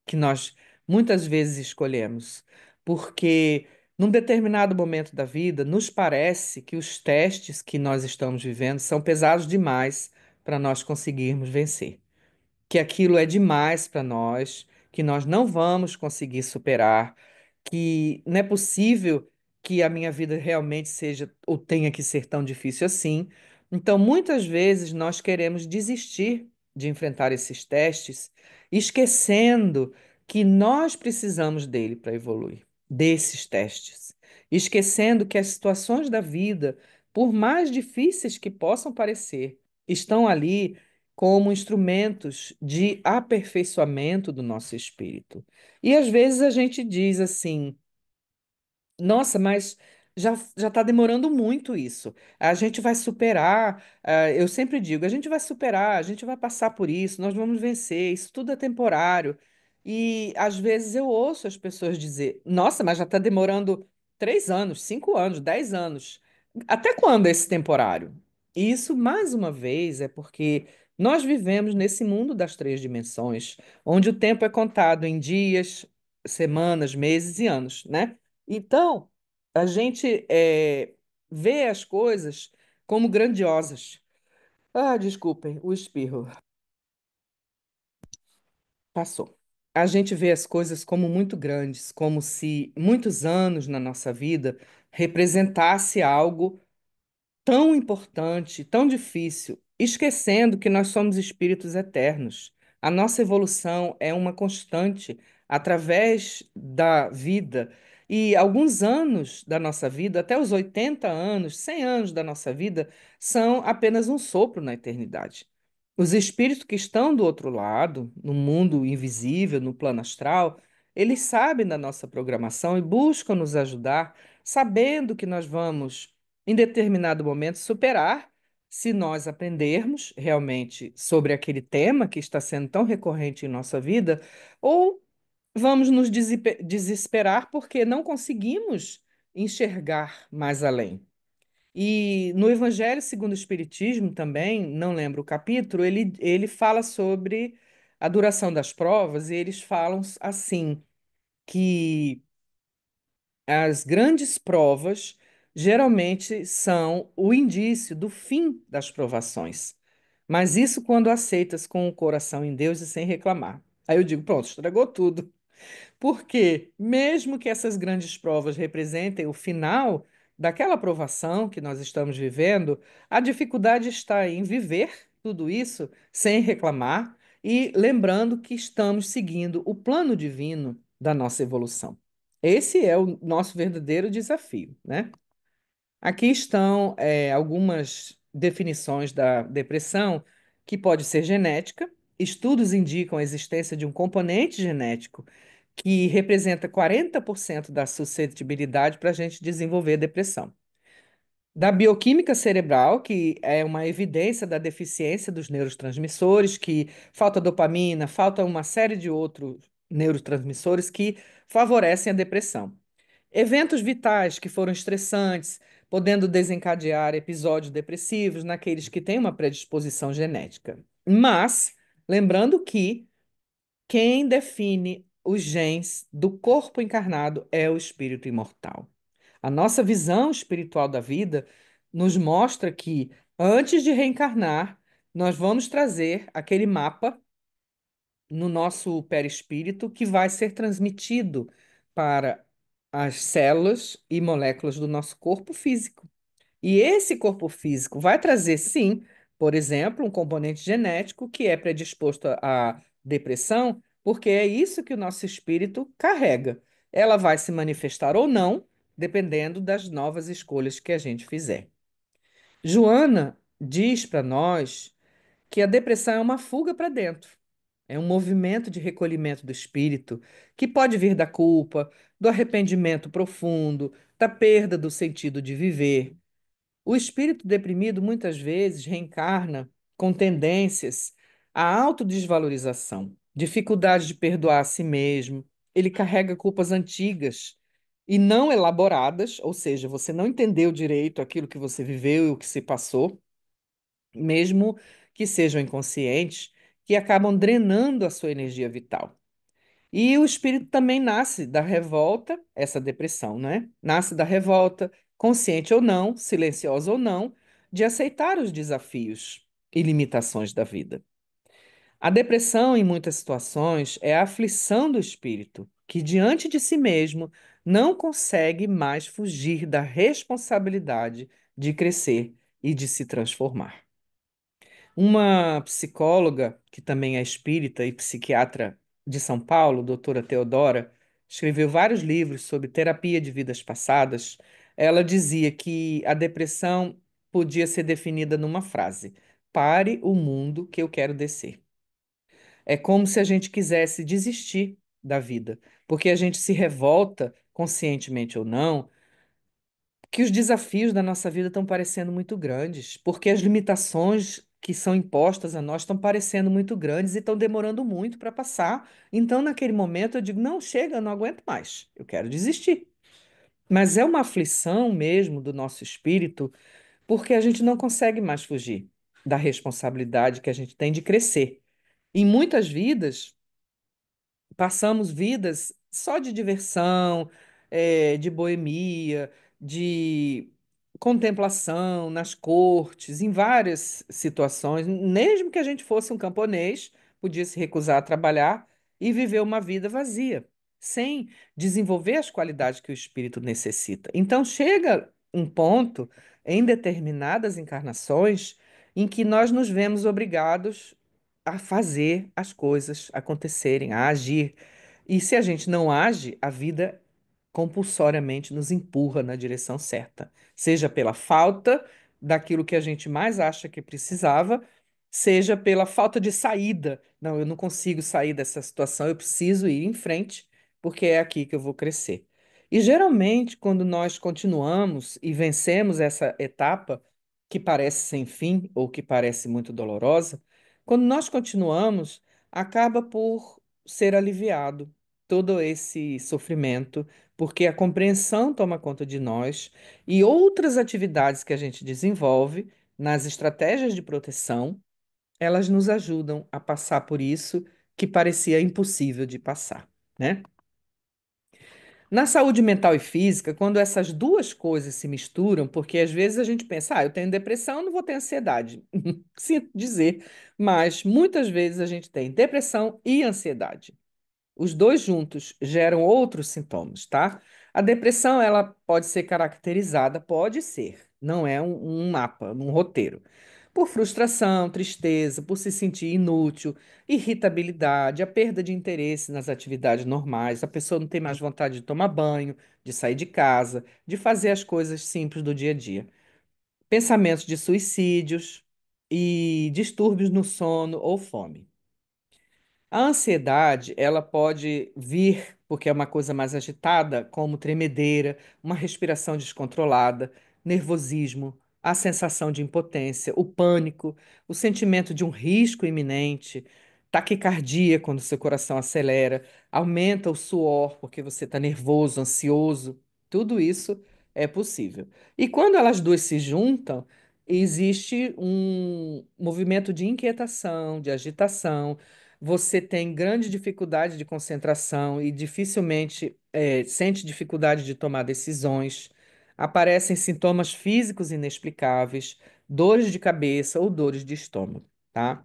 S1: que nós muitas vezes escolhemos, porque num determinado momento da vida nos parece que os testes que nós estamos vivendo são pesados demais para nós conseguirmos vencer, que aquilo é demais para nós, que nós não vamos conseguir superar, que não é possível que a minha vida realmente seja ou tenha que ser tão difícil assim. Então, muitas vezes nós queremos desistir de enfrentar esses testes, esquecendo que nós precisamos dele para evoluir, desses testes, esquecendo que as situações da vida, por mais difíceis que possam parecer, estão ali como instrumentos de aperfeiçoamento do nosso espírito. E às vezes a gente diz assim: nossa, mas já está demorando muito isso. A gente vai superar. Eu sempre digo, a gente vai superar, a gente vai passar por isso, nós vamos vencer, isso tudo é temporário. E às vezes eu ouço as pessoas dizer: nossa, mas já está demorando 3 anos, 5 anos, 10 anos. Até quando é esse temporário? E isso, mais uma vez, é porque nós vivemos nesse mundo das três dimensões, onde o tempo é contado em dias, semanas, meses e anos, né? Então, a gente vê as coisas como grandiosas. Ah, desculpem, o espirro passou. A gente vê as coisas como muito grandes, como se muitos anos na nossa vida representasse algo tão importante, tão difícil, esquecendo que nós somos espíritos eternos. A nossa evolução é uma constante através da vida. E alguns anos da nossa vida, até os 80 anos, 100 anos da nossa vida, são apenas um sopro na eternidade. Os espíritos que estão do outro lado, no mundo invisível, no plano astral, eles sabem da nossa programação e buscam nos ajudar, sabendo que nós vamos em determinado momento, superar, se nós aprendermos realmente sobre aquele tema que está sendo tão recorrente em nossa vida, ou vamos nos desesperar porque não conseguimos enxergar mais além. E no Evangelho segundo o Espiritismo também, não lembro o capítulo, ele fala sobre a duração das provas e eles falam assim, que as grandes provas geralmente são o indício do fim das provações. Mas isso quando aceitas com o coração em Deus e sem reclamar. Aí eu digo, pronto, estragou tudo. Porque, mesmo que essas grandes provas representem o final daquela provação que nós estamos vivendo, a dificuldade está em viver tudo isso sem reclamar e lembrando que estamos seguindo o plano divino da nossa evolução. Esse é o nosso verdadeiro desafio, né? Aqui estão, algumas definições da depressão, que pode ser genética. Estudos indicam a existência de um componente genético que representa 40% da suscetibilidade para a gente desenvolver depressão. Da bioquímica cerebral, que é uma evidência da deficiência dos neurotransmissores, que falta dopamina, falta uma série de outros neurotransmissores que favorecem a depressão. Eventos vitais que foram estressantes, podendo desencadear episódios depressivos naqueles que têm uma predisposição genética. Mas, lembrando que Quem define os genes do corpo encarnado é o espírito imortal. A nossa visão espiritual da vida nos mostra que, antes de reencarnar, nós vamos trazer aquele mapa no nosso perispírito que vai ser transmitido para as células e moléculas do nosso corpo físico. E esse corpo físico vai trazer, sim, por exemplo, um componente genético que é predisposto à depressão, porque é isso que o nosso espírito carrega. Ela vai se manifestar ou não, dependendo das novas escolhas que a gente fizer. Joana diz para nós que a depressão é uma fuga para dentro. É um movimento de recolhimento do espírito que pode vir da culpa, do arrependimento profundo, da perda do sentido de viver. O espírito deprimido muitas vezes reencarna com tendências à autodesvalorização, dificuldade de perdoar a si mesmo. Ele carrega culpas antigas e não elaboradas, ou seja, você não entendeu direito aquilo que você viveu e o que se passou, mesmo que sejam inconscientes, que acabam drenando a sua energia vital. E o espírito também nasce da revolta, essa depressão, né? Nasce da revolta, consciente ou não, silenciosa ou não, de aceitar os desafios e limitações da vida. A depressão, em muitas situações, é a aflição do espírito, que diante de si mesmo não consegue mais fugir da responsabilidade de crescer e de se transformar. Uma psicóloga, que também é espírita e psiquiatra de São Paulo, doutora Teodora, escreveu vários livros sobre terapia de vidas passadas. Ela dizia que a depressão podia ser definida numa frase: pare o mundo que eu quero descer. É como se a gente quisesse desistir da vida, porque a gente se revolta, conscientemente ou não, que os desafios da nossa vida estão parecendo muito grandes, porque as limitações que são impostas a nós estão parecendo muito grandes e estão demorando muito para passar. Então, naquele momento, eu digo: não, chega, eu não aguento mais, eu quero desistir. Mas é uma aflição mesmo do nosso espírito, porque a gente não consegue mais fugir da responsabilidade que a gente tem de crescer. Em muitas vidas, passamos vidas só de diversão, de boemia, de contemplação nas cortes, em várias situações. Mesmo que a gente fosse um camponês, podia se recusar a trabalhar e viver uma vida vazia, sem desenvolver as qualidades que o espírito necessita. Então, chega um ponto, em determinadas encarnações, em que nós nos vemos obrigados a fazer as coisas acontecerem, a agir. E se a gente não age, a vida compulsoriamente nos empurra na direção certa, seja pela falta daquilo que a gente mais acha que precisava, seja pela falta de saída. Não, eu não consigo sair dessa situação, eu preciso ir em frente, porque é aqui que eu vou crescer. E geralmente, quando nós continuamos e vencemos essa etapa, que parece sem fim ou que parece muito dolorosa, quando nós continuamos, acaba por ser aliviado todo esse sofrimento, porque a compreensão toma conta de nós e outras atividades que a gente desenvolve nas estratégias de proteção, elas nos ajudam a passar por isso que parecia impossível de passar, né? Na saúde mental e física, quando essas duas coisas se misturam, porque às vezes a gente pensa, eu tenho depressão, não vou ter ansiedade. Sinto dizer, mas muitas vezes a gente tem depressão e ansiedade. Os dois juntos geram outros sintomas, tá? A depressão, ela pode ser caracterizada, pode ser, não é um mapa, um roteiro, por frustração, tristeza, por se sentir inútil, irritabilidade, a perda de interesse nas atividades normais, a pessoa não tem mais vontade de tomar banho, de sair de casa, de fazer as coisas simples do dia a dia. Pensamentos de suicídios e distúrbios no sono ou fome. A ansiedade, ela pode vir porque é uma coisa mais agitada, como tremedeira, uma respiração descontrolada, nervosismo, a sensação de impotência, o pânico, o sentimento de um risco iminente, taquicardia quando seu coração acelera, aumenta o suor porque você está nervoso, ansioso. Tudo isso é possível. E quando elas duas se juntam, existe um movimento de inquietação, de agitação. você tem grande dificuldade de concentração e dificilmente sente dificuldade de tomar decisões. Aparecem sintomas físicos inexplicáveis, dores de cabeça ou dores de estômago, tá?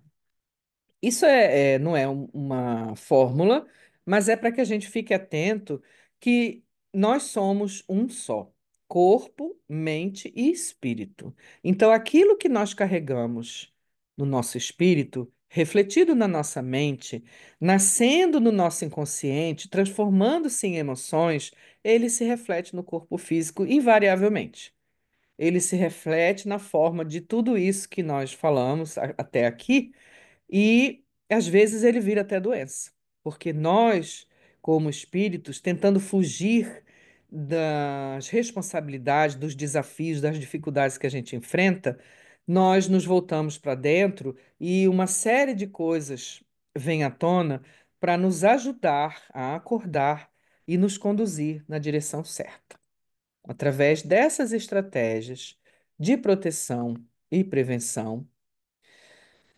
S1: Isso não é uma fórmula, mas é para que a gente fique atento que nós somos um só, corpo, mente e espírito. Então, aquilo que nós carregamos no nosso espírito, refletido na nossa mente, nascendo no nosso inconsciente, transformando-se em emoções, ele se reflete no corpo físico invariavelmente. Ele se reflete na forma de tudo isso que nós falamos até aqui e às vezes ele vira até doença, porque nós, como espíritos, tentando fugir das responsabilidades, dos desafios, das dificuldades que a gente enfrenta, nós nos voltamos para dentro e uma série de coisas vem à tona para nos ajudar a acordar e nos conduzir na direção certa. Através dessas estratégias de proteção e prevenção,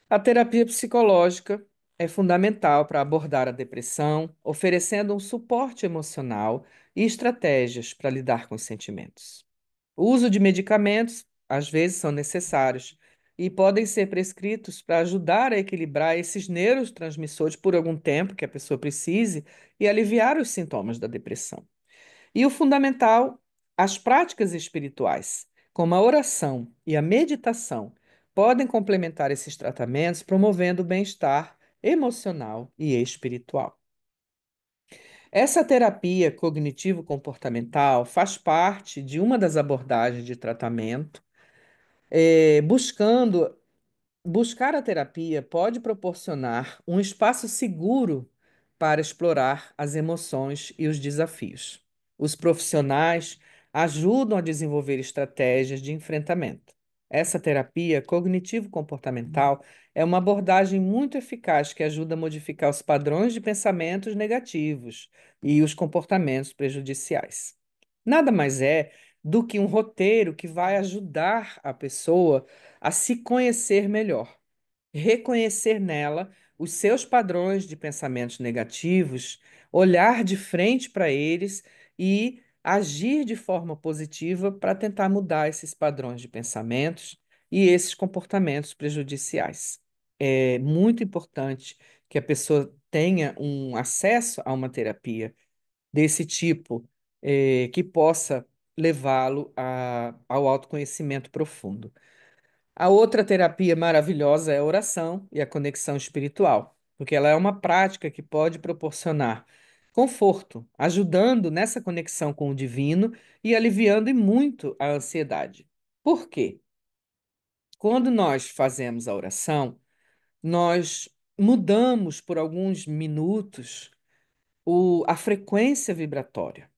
S1: a terapia psicológica é fundamental para abordar a depressão, oferecendo um suporte emocional e estratégias para lidar com os sentimentos. O uso de medicamentos, às vezes, são necessários e podem ser prescritos para ajudar a equilibrar esses neurotransmissores por algum tempo que a pessoa precise e aliviar os sintomas da depressão. E o fundamental, as práticas espirituais, como a oração e a meditação, podem complementar esses tratamentos, promovendo o bem-estar emocional e espiritual. Essa terapia cognitivo-comportamental faz parte de uma das abordagens de tratamento, buscando buscar a terapia pode proporcionar um espaço seguro para explorar as emoções e os desafios. Os profissionais ajudam a desenvolver estratégias de enfrentamento. Essa terapia cognitivo-comportamental é uma abordagem muito eficaz que ajuda a modificar os padrões de pensamentos negativos e os comportamentos prejudiciais. Nada mais é do que um roteiro que vai ajudar a pessoa a se conhecer melhor, reconhecer nela os seus padrões de pensamentos negativos, olhar de frente para eles e agir de forma positiva para tentar mudar esses padrões de pensamentos e esses comportamentos prejudiciais. É muito importante que a pessoa tenha um acesso a uma terapia desse tipo, que possa levá-lo ao autoconhecimento profundo. A outra terapia maravilhosa é a oração e a conexão espiritual, porque ela é uma prática que pode proporcionar conforto, ajudando nessa conexão com o divino e aliviando e muito a ansiedade. Por quê? Quando nós fazemos a oração, nós mudamos por alguns minutos a frequência vibratória.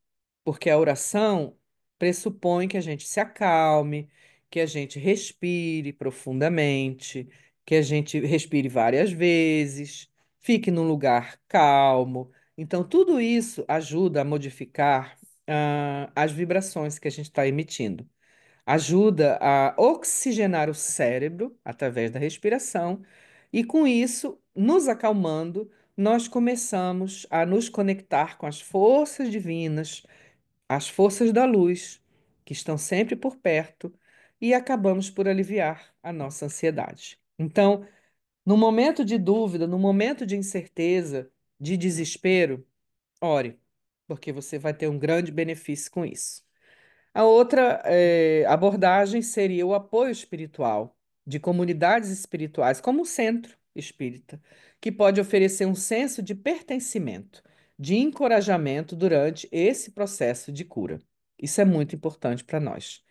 S1: Porque a oração pressupõe que a gente se acalme, que a gente respire profundamente, que a gente respire várias vezes, fique num lugar calmo. Então, tudo isso ajuda a modificar, as vibrações que a gente está emitindo. Ajuda a oxigenar o cérebro através da respiração, e com isso, nos acalmando, nós começamos a nos conectar com as forças divinas, as forças da luz, que estão sempre por perto, e acabamos por aliviar a nossa ansiedade. Então, no momento de dúvida, no momento de incerteza, de desespero, ore, porque você vai ter um grande benefício com isso. A outra abordagem seria o apoio espiritual, de comunidades espirituais, como o Centro Espírita, que pode oferecer um senso de pertencimento, de encorajamento durante esse processo de cura. Isso é muito importante para nós,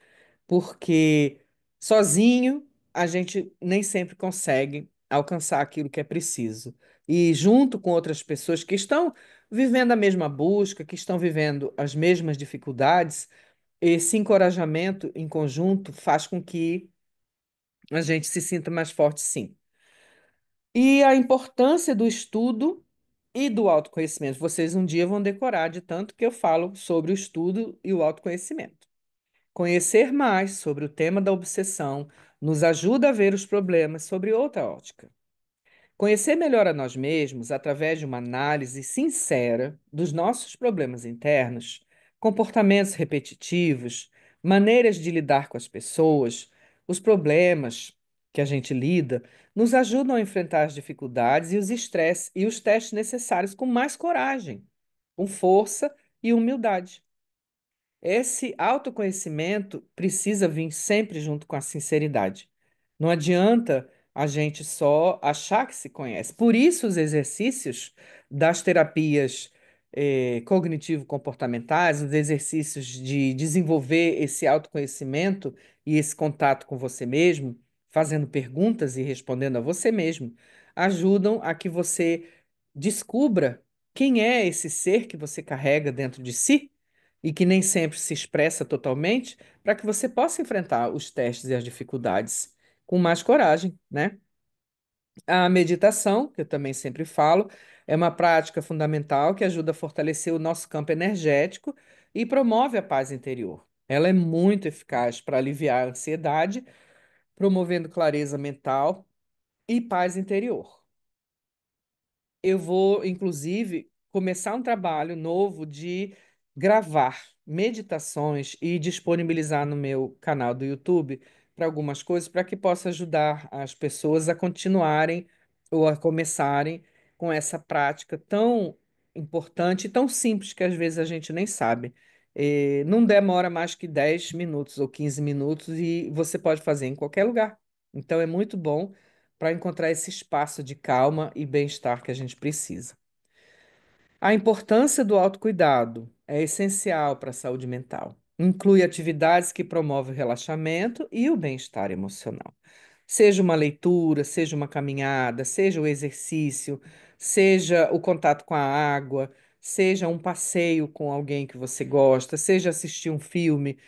S1: porque sozinho a gente nem sempre consegue alcançar aquilo que é preciso. E junto com outras pessoas que estão vivendo a mesma busca, que estão vivendo as mesmas dificuldades, esse encorajamento em conjunto faz com que a gente se sinta mais forte, sim. E a importância do estudo e do autoconhecimento. Vocês um dia vão decorar de tanto que eu falo sobre o estudo e o autoconhecimento. Conhecer mais sobre o tema da obsessão nos ajuda a ver os problemas sobre outra ótica. Conhecer melhor a nós mesmos através de uma análise sincera dos nossos problemas internos, comportamentos repetitivos, maneiras de lidar com as pessoas, os problemas que a gente lida, nos ajudam a enfrentar as dificuldades e os estresses e os testes necessários com mais coragem, com força e humildade. Esse autoconhecimento precisa vir sempre junto com a sinceridade. Não adianta a gente só achar que se conhece. Por isso, os exercícios das terapias cognitivo-comportamentais, os exercícios de desenvolver esse autoconhecimento e esse contato com você mesmo, fazendo perguntas e respondendo a você mesmo, ajudam a que você descubra quem é esse ser que você carrega dentro de si e que nem sempre se expressa totalmente, para que você possa enfrentar os testes e as dificuldades com mais coragem, né? A meditação, que eu também sempre falo, é uma prática fundamental que ajuda a fortalecer o nosso campo energético e promove a paz interior. Ela é muito eficaz para aliviar a ansiedade, promovendo clareza mental e paz interior. Eu vou, inclusive, começar um trabalho novo de gravar meditações e disponibilizar no meu canal do YouTube para algumas coisas, para que possa ajudar as pessoas a continuarem ou a começarem com essa prática tão importante e tão simples que às vezes a gente nem sabe. Não demora mais que 10 minutos ou 15 minutos e você pode fazer em qualquer lugar. Então é muito bom para encontrar esse espaço de calma e bem-estar que a gente precisa. A importância do autocuidado é essencial para a saúde mental. Inclui atividades que promovem o relaxamento e o bem-estar emocional. Seja uma leitura, seja uma caminhada, seja o exercício, seja o contato com a água, seja um passeio com alguém que você gosta, seja assistir um filme,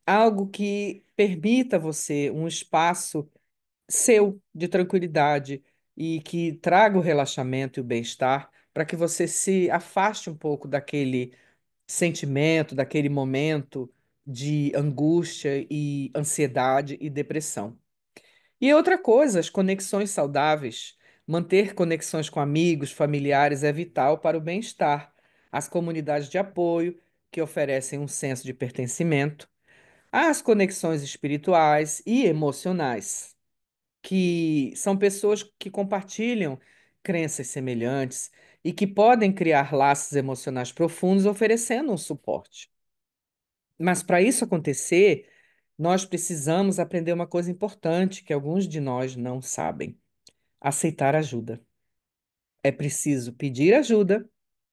S1: algo que permita a você um espaço seu de tranquilidade e que traga o relaxamento e o bem-estar para que você se afaste um pouco daquele sentimento, daquele momento de angústia e ansiedade e depressão. E outra coisa, as conexões saudáveis. Manter conexões com amigos, familiares é vital para o bem-estar. As comunidades de apoio, que oferecem um senso de pertencimento, as conexões espirituais e emocionais, que são pessoas que compartilham crenças semelhantes e que podem criar laços emocionais profundos, oferecendo um suporte. Mas para isso acontecer, nós precisamos aprender uma coisa importante que alguns de nós não sabem: aceitar ajuda. É preciso pedir ajuda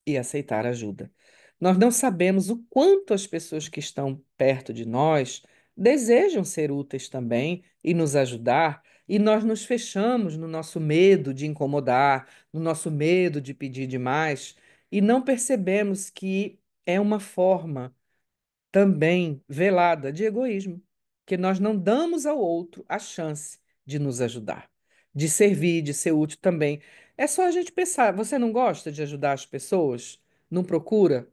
S1: e aceitar ajuda. Nós não sabemos o quanto as pessoas que estão perto de nós desejam ser úteis também e nos ajudar, e nós nos fechamos no nosso medo de incomodar, no nosso medo de pedir demais, e não percebemos que é uma forma também velada de egoísmo, que nós não damos ao outro a chance de nos ajudar, de servir, de ser útil também. É só a gente pensar, você não gosta de ajudar as pessoas? Não procura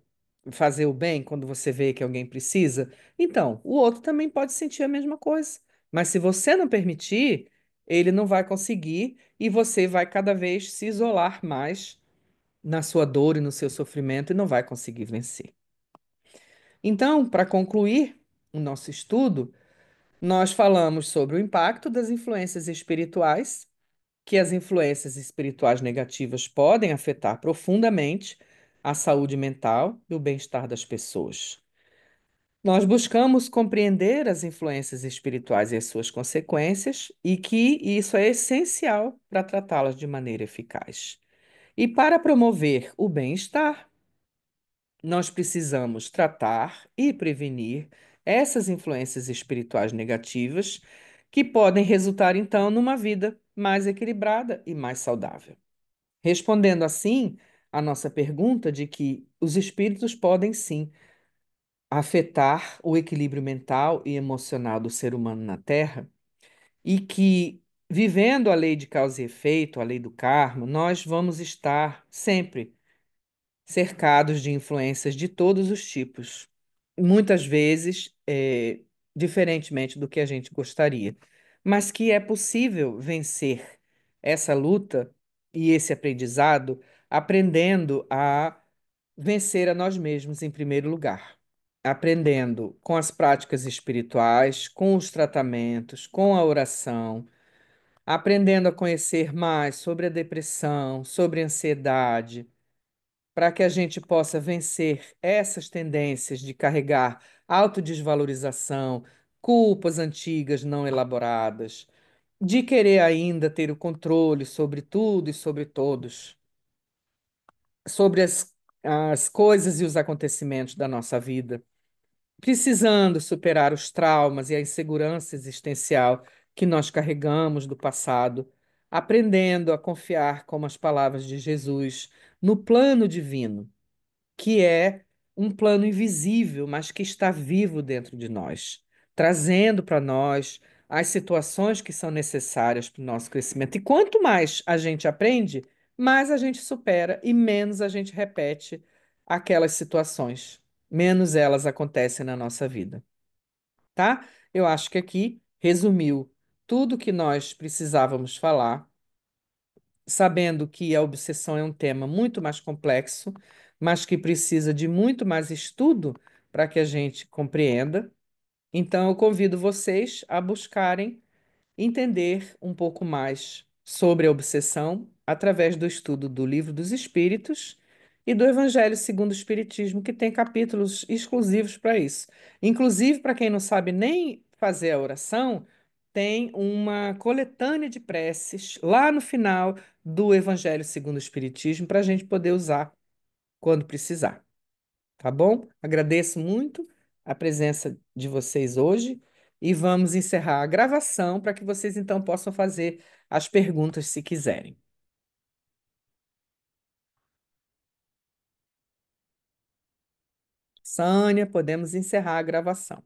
S1: fazer o bem quando você vê que alguém precisa? Então, o outro também pode sentir a mesma coisa. Mas se você não permitir, ele não vai conseguir e você vai cada vez se isolar mais na sua dor e no seu sofrimento e não vai conseguir vencer. Então, para concluir o nosso estudo, nós falamos sobre o impacto das influências espirituais, que as influências espirituais negativas podem afetar profundamente a saúde mental e o bem-estar das pessoas. Nós buscamos compreender as influências espirituais e as suas consequências, e que isso é essencial para tratá-las de maneira eficaz. E para promover o bem-estar, nós precisamos tratar e prevenir essas influências espirituais negativas que podem resultar, então, numa vida mais equilibrada e mais saudável. Respondendo assim à nossa pergunta de que os espíritos podem sim afetar o equilíbrio mental e emocional do ser humano na Terra e que, vivendo a lei de causa e efeito, a lei do karma, nós vamos estar sempre cercados de influências de todos os tipos, muitas vezes diferentemente do que a gente gostaria, mas que é possível vencer essa luta e esse aprendizado aprendendo a vencer a nós mesmos em primeiro lugar. Aprendendo com as práticas espirituais, com os tratamentos, com a oração, aprendendo a conhecer mais sobre a depressão, sobre a ansiedade, para que a gente possa vencer essas tendências de carregar autodesvalorização, culpas antigas não elaboradas, de querer ainda ter o controle sobre tudo e sobre todos, sobre as coisas e os acontecimentos da nossa vida, precisando superar os traumas e a insegurança existencial que nós carregamos do passado, aprendendo a confiar, como as palavras de Jesus, no plano divino, que é um plano invisível, mas que está vivo dentro de nós, trazendo para nós as situações que são necessárias para o nosso crescimento. E quanto mais a gente aprende, mais a gente supera e menos a gente repete aquelas situações, menos elas acontecem na nossa vida, tá? Eu acho que aqui resumiu tudo que nós precisávamos falar, sabendo que a obsessão é um tema muito mais complexo, mas que precisa de muito mais estudo para que a gente compreenda. Então, eu convido vocês a buscarem entender um pouco mais sobre a obsessão através do estudo do Livro dos Espíritos e do Evangelho segundo o Espiritismo, que tem capítulos exclusivos para isso. Inclusive, para quem não sabe nem fazer a oração, tem uma coletânea de preces lá no final do Evangelho segundo o Espiritismo para a gente poder usar quando precisar. Tá bom? Agradeço muito a presença de vocês hoje e vamos encerrar a gravação para que vocês então possam fazer as perguntas se quiserem. Sânia, podemos encerrar a gravação.